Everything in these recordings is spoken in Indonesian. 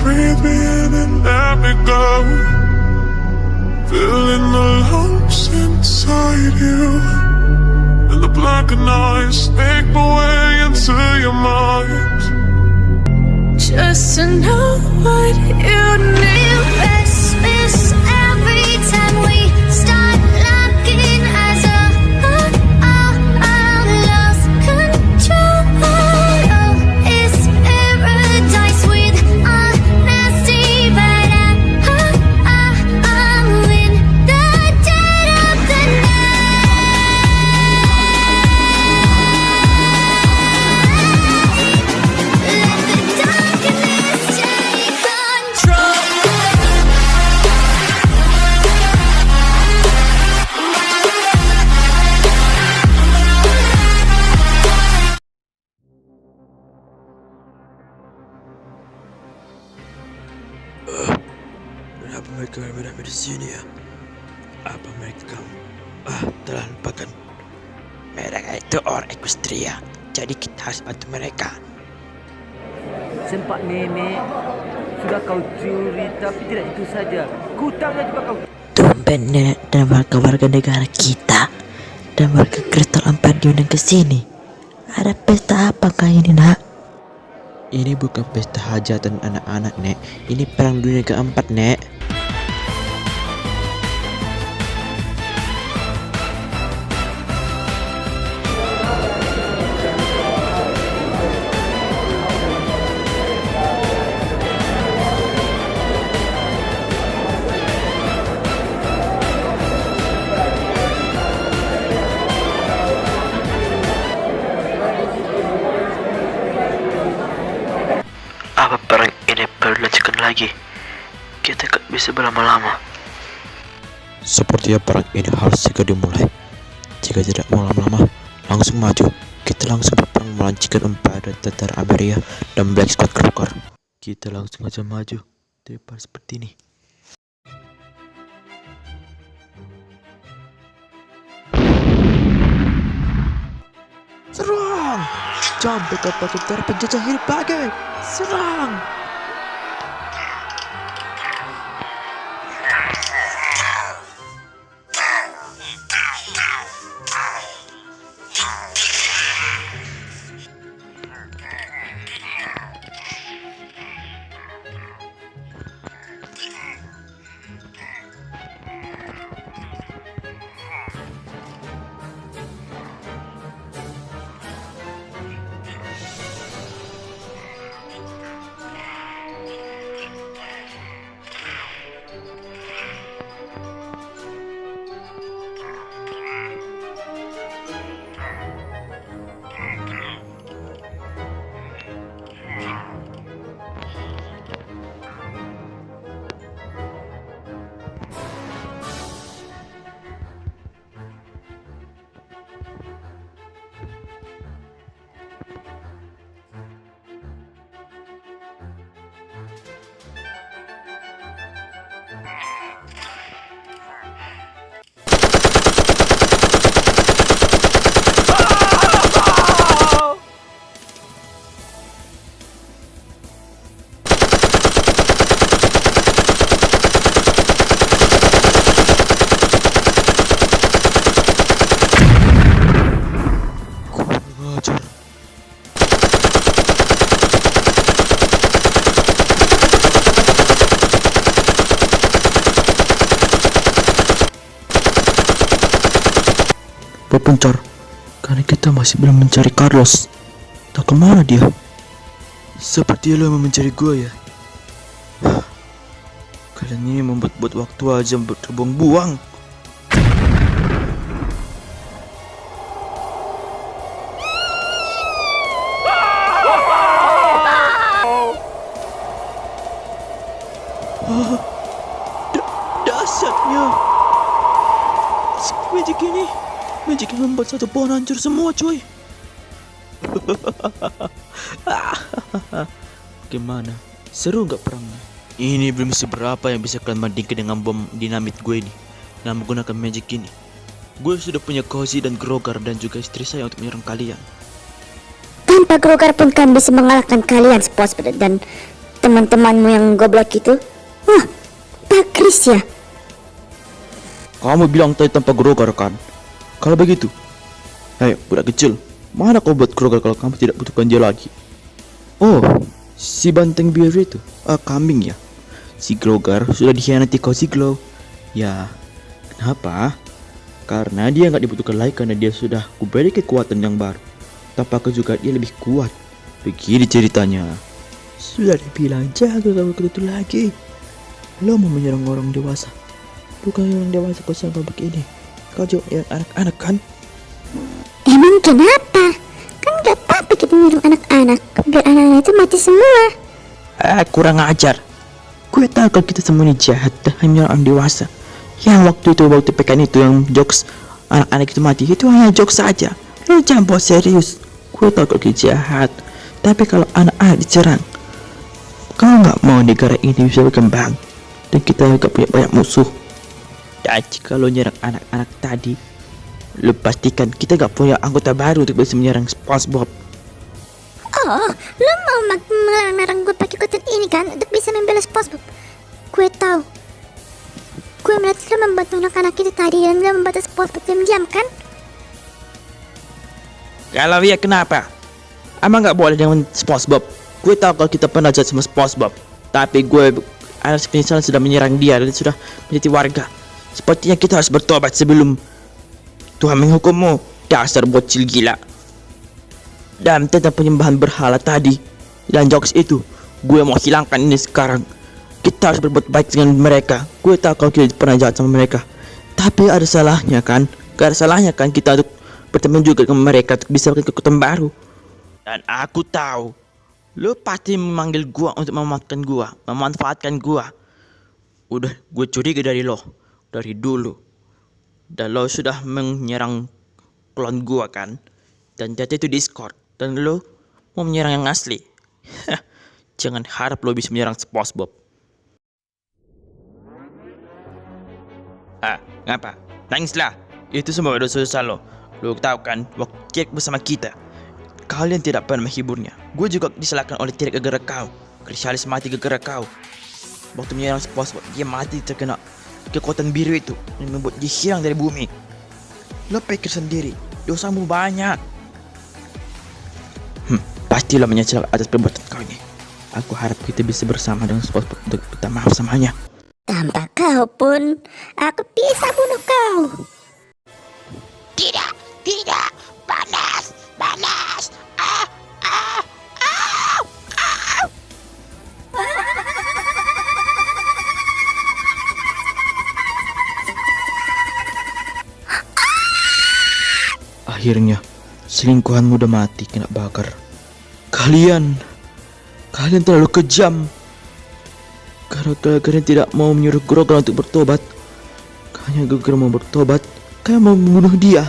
breathe me in and let me go. Feeling the lumps inside you, and the black noise make my way into your mind. Just to know what you need. Restless every time we start looking as a lost control. Oh, it's paradise with honesty, but I'm in the dead of the Kenapa mereka ramai-ramai di sini ya? Apa mereka telah lupakan? Mereka itu orang Equestria, jadi kita harus bantu mereka. Sempak nenek, sudah kau curi, tapi tidak itu saja. Hutangnya juga kau. Tumben nenek dan warga negara kita dan warga Kristal 4 diundang ke sini. Ada pesta apakah ini, nak? Ini bukan pesta hajatan anak-anak, Nek. Ini perang dunia keempat, Nek. Apa perang ini perlu dilanjutkan lagi? Kita gak bisa berlama-lama. Sepertinya perang ini harus segera dimulai. Jika tidak mau lama-lama, langsung maju. Kita langsung berperang melancikkan Empire Tentara Ameria dan Black Squad Crocker. Kita langsung aja maju daripada seperti ini. Serang! Sampai kapal tentara penjajah hidup lagi! Serang! Pencar, karena kita masih belum mencari Carlos. Tak kemana dia? Seperti lo mencari gue ya. Kalian ini membuat waktu aja terbuang-buang. Dasarnya Magic ini membuat satu pohon hancur semua, cuy. Gimana? Seru nggak perangnya? Ini belum seberapa yang bisa kalian bandingkan dengan bom dinamit gue ini. Nah, menggunakan magic ini, gue sudah punya Cozy dan Grogar dan juga istri saya untuk menyerang kalian. Tanpa Grogar pun kami bisa mengalahkan kalian, Spos, dan teman-temanmu yang goblok itu? Wah, Pak Kris ya? Kamu bilang tadi tanpa Grogar kan? Kalau begitu, hei budak kecil, mana kau buat Grogar kalau kamu tidak butuhkan dia lagi? Oh, si banteng biru itu, kambing ya. Si Grogar sudah dikhianati kau si Glow. Ya, kenapa? Karena dia nggak dibutuhkan lagi karena dia sudah kuberi kekuatan yang baru. Tampaknya juga dia lebih kuat. Begini ceritanya. Sudah dibilang jaga kamu itu lagi. Lo mau menyerang orang dewasa. Bukan orang dewasa kau sampai begini. Kau juga yang anak-anak kan? Emang kenapa? Kan gak apa-apa kita nyerang anak-anak, biar anak-anak itu mati semua. Kurang ajar. Gue tahu kalau kita semua ini jahat dan hanya orang dewasa. Yang waktu PKN itu yang jokes anak-anak itu mati itu hanya jokes saja. Lo jangan buat serius. Gue tahu kalau kita jahat. Tapi kalau anak-anak diserang, kau nggak mau negara ini bisa berkembang dan kita gak punya banyak musuh. Dan jika lo nyerang anak-anak tadi, lo pastikan kita gak punya anggota baru untuk bisa menyerang SpongeBob. Oh, lo mau melarang gue pakai kekuatan ini kan untuk bisa membela SpongeBob? Gue tahu. Gue melihat lo membantu anak-anak itu tadi dan lo membantu SpongeBob diam-diam kan? Kalau iya kenapa? Emang gak boleh dengan SpongeBob? Gue tahu kalau kita pernah jahat sama SpongeBob, tapi gue anak penyesalan sudah menyerang dia dan sudah menjadi warga. Sepertinya kita harus bertobat sebelum Tuhan menghukummu, dasar bocil gila. Dan tentang penyembahan berhala tadi dan jokes itu, gue mau hilangkan ini sekarang. Kita harus berbuat baik dengan mereka. Gue tahu kalau kita pernah jahat sama mereka, tapi ada salahnya kan? Gak ada salahnya kan kita untuk berteman juga dengan mereka untuk bisa bikin kekuatan baru. Dan aku tahu lo pasti memanggil gua untuk memanfaatkan gua. Udah gue curiga dari lo dari dulu. Dan lo sudah menyerang klon gua kan? Dan jatuh itu Discord. Dan lo mau menyerang yang asli. Jangan harap lo bisa menyerang SpongeBob. Ngapa? Nangislah. Itu semua dosa-dosa lo. Lo tahu kan, waktu Jack bersama kita, kalian tidak pernah menghiburnya. Gue juga disalahkan oleh Tirek gara-gara kau. Chrysalis mati gara-gara kau. Waktu menyerang SpongeBob, dia mati terkena kekuatan biru itu yang membuat dia hilang dari bumi. Lo pikir sendiri, dosamu banyak. Pasti lo menyesal atas perbuatan kau ini. Aku harap kita bisa bersama dengan SpongeBob untuk minta maaf samanya. Tanpa kau pun, aku bisa bunuh kau. Tidak, panas. Akhirnya, selingkuhanmu udah mati kena bakar. Kalian terlalu kejam. Karena kalian tidak mau menyuruh Grogar untuk bertobat. Hanya Grogar mau bertobat, kalian mau membunuh dia.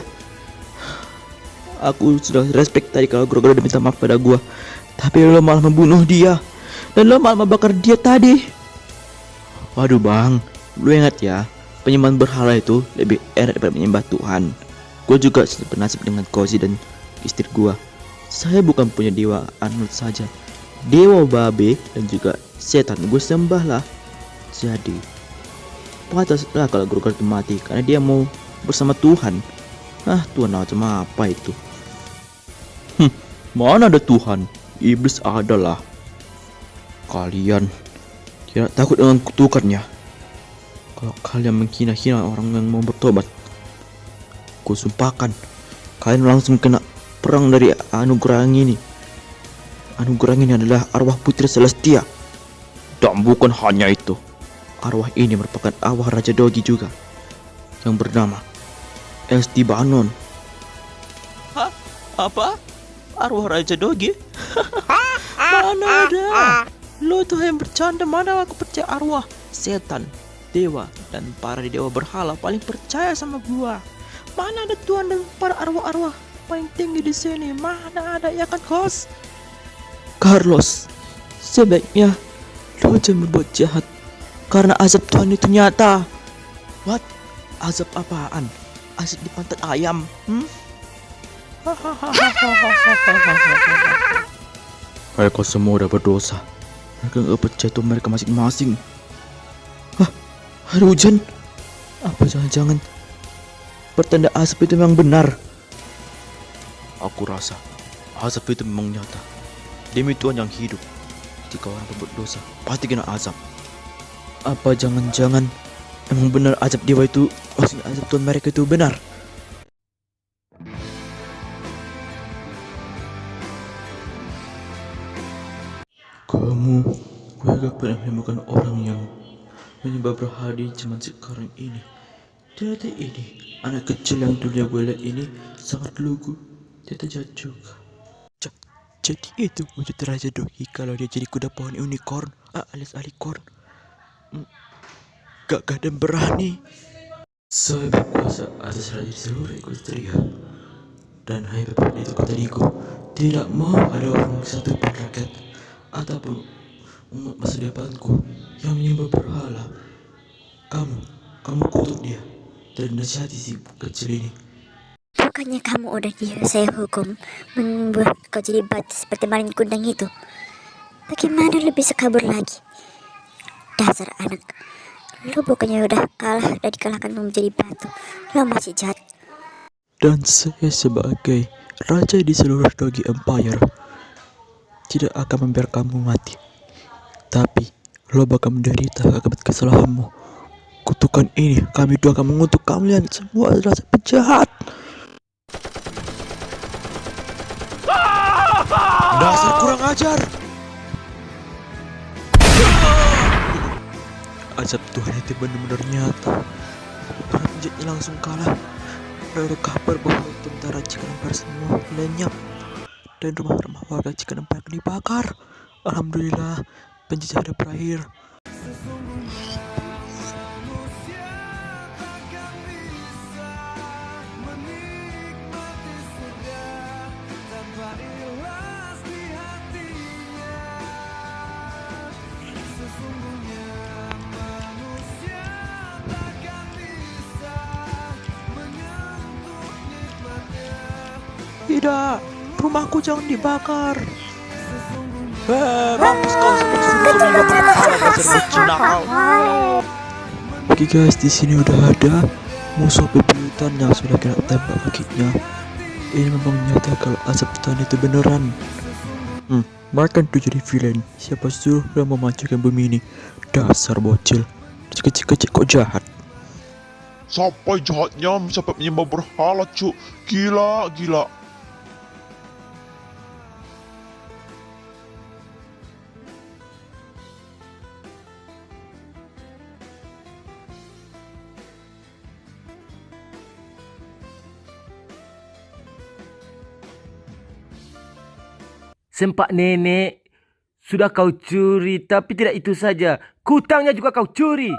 Aku sudah respect tadi kalau Grogar udah minta maaf pada gua, tapi lo malah membunuh dia. Dan lo malah membakar dia tadi. Waduh bang, lo ingat ya, penyembahan berhala itu lebih enak daripada menyembah Tuhan. Gue juga bernasib dengan Cozy dan istri gua. Saya bukan punya dewa Arnold saja, dewa babe dan juga setan gue sembah lah. Jadi pantaslah kalau Grogar itu mati karena dia mau bersama Tuhan. Tuhan macam apa itu? Mana ada Tuhan? Iblis adalah. Kalian tidak takut dengan kutukannya? Kalau kalian menghina-hina orang yang mau bertobat, ku sumpahkan kalian langsung kena perang dari anugerah ini. Anugerah ini adalah arwah Putri Celestia. Dan bukan hanya itu, arwah ini merupakan arwah Raja Dogi juga, yang bernama Estebanon. Apa? Arwah Raja Dogi? Mana ada? Lo tuh yang bercanda. Mana aku percaya arwah setan, dewa, dan para dewa berhala paling percaya sama gua. Mana ada Tuhan dan para arwah-arwah paling tinggi di sini? Mana ada, ya kan, Kos? Carlos, sebaiknya lo jangan berbuat jahat karena azab Tuhan itu nyata. What? Azab apaan? Azab di pantat ayam? Mereka semua udah berdosa. Mereka nggak percaya Tuhan mereka masing-masing. Hah? Ada hujan? Apa jangan-jangan pertanda asap itu memang benar? Aku rasa asap itu memang nyata. Demi Tuhan yang hidup, jika orang berbuat dosa pasti kena azab. Apa jangan-jangan emang benar azab dewa itu, maksudnya azab Tuhan mereka itu benar? Kamu gak pernah menemukan orang yang menyembah berhala di zaman sekarang ini. Ternyata ini anak kecil yang dulu gue lihat ini sangat lugu. Dia terjatuh juga. Jadi itu wujud Raja Dohi kalau dia jadi kuda pohon unicorn alias alicorn. Gagah dan berani. Saya berkuasa atas raja di seluruh Equestria. Dan hai bapak itu kata Digo, tidak mau ada orang satu pun rakyat ataupun umat masa depanku yang menyembah berhala. Kamu kutuk dia dan nasihati si kecil ini. Bukannya kamu udah saya hukum membuat kau jadi batu seperti maling kundang itu? Bagaimana lo bisa kabur lagi? Dasar anak, lo bukannya udah kalah dan dikalahkan menjadi batu, lo masih jahat. Dan saya sebagai raja di seluruh Dogi Empire tidak akan membiarkan kamu mati. Tapi lo bakal menderita akibat kesalahanmu. Kutukan ini kami dua akan mengutuk kalian semua adalah penjahat. Dasar kurang ajar. Azab Tuhan itu benar-benar nyata. Para penjahatnya langsung kalah. Lalu kabar bahwa tentara Cikarang semua lenyap dan rumah-rumah warga Cikarang dibakar. Alhamdulillah, penjajahan sudah berakhir. Tidak, rumahku jangan dibakar. Mampus kau Oke guys, di sini udah ada musuh bebuyutan yang sudah kena tembak kakinya. Ini memang nyata kalau asap Tuhan itu beneran. Makan tuh jadi villain. Siapa suruh yang memancarkan bumi ini? Dasar bocil. Kecil-kecil kok jahat. Sampai jahatnya sampai menyembah berhala, cuk. Gila. Sempak nenek, sudah kau curi, tapi tidak itu saja. Kutangnya juga kau curi.